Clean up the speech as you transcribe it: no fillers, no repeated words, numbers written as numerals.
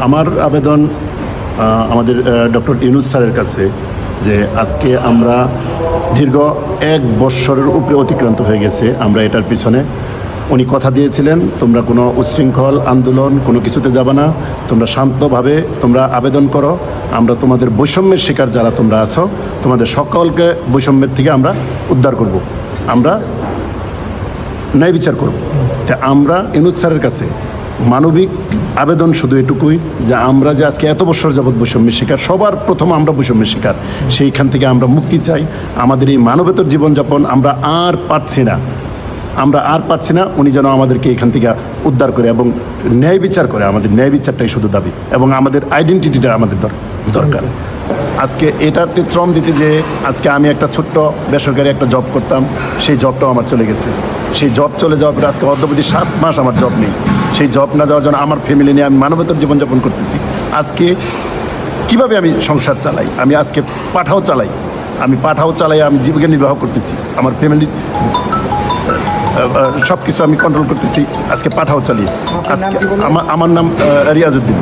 আমার আবেদন আমাদের ডক্টর ইউনূস স্যারের কাছে যে আজকে আমরা দীর্ঘ 1 বৎসরের উপরে অতিক্রান্ত হয়ে গেছে আমরা এটার পিছনে। উনি কথা দিয়েছিলেন তোমরা কোনো উচ্ছৃঙ্খল আন্দোলন কোনো কিছুতে যাবে না, তোমরা শান্তভাবে তোমরা আবেদন করো, আমরা তোমাদের বৈষম্যের শিকার যারা তোমরা আছো তোমাদের সকলকে বৈষম্যের থেকে আমরা উদ্ধার করব, আমরা ন্যায় বিচার করব। তা আমরা ইউনূস স্যারের কাছে মানবিক আবেদন শুধু এটুকুই যে আমরা যে আজকে এত বছর যাবৎ বৈষম্যের শিকার, সবার প্রথম আমরা বৈষম্যের শিকার, সেইখান থেকে আমরা মুক্তি চাই। আমাদের এই মানবেতর জীবনযাপন আমরা আর পারছি না, উনি যেন আমাদেরকে এখান থেকে উদ্ধার করে এবং ন্যায় বিচার করে। আমাদের ন্যায় বিচারটাই শুধু দাবি এবং আমাদের আইডেন্টিটিটা আমাদের দরকার। আজকে এটাতে শ্রম দিতে যে আজকে আমি একটা ছোট্ট বেসরকারি একটা জব করতাম, সেই জবটাও আমার চলে গেছে। সেই জব চলে যাওয়ার পরে আজকে অদ্যাবধি 7 মাস আমার জব নেই। সেই জব না যাওয়ার জন্য আমার ফ্যামিলি নিয়ে আমি মানবেতর জীবনযাপন করতেছি। আজকে কিভাবে আমি সংসার চালাই, আমি আজকে পাঠাও চালাই, আমি জীবিকা নির্বাহ করতেছি, আমার ফ্যামিলি সব কিছু আমি কন্ট্রোল করতেছি, আজকে পাঠাও চালিয়ে। আজকে আমার নাম রিয়াজউদ্দিন।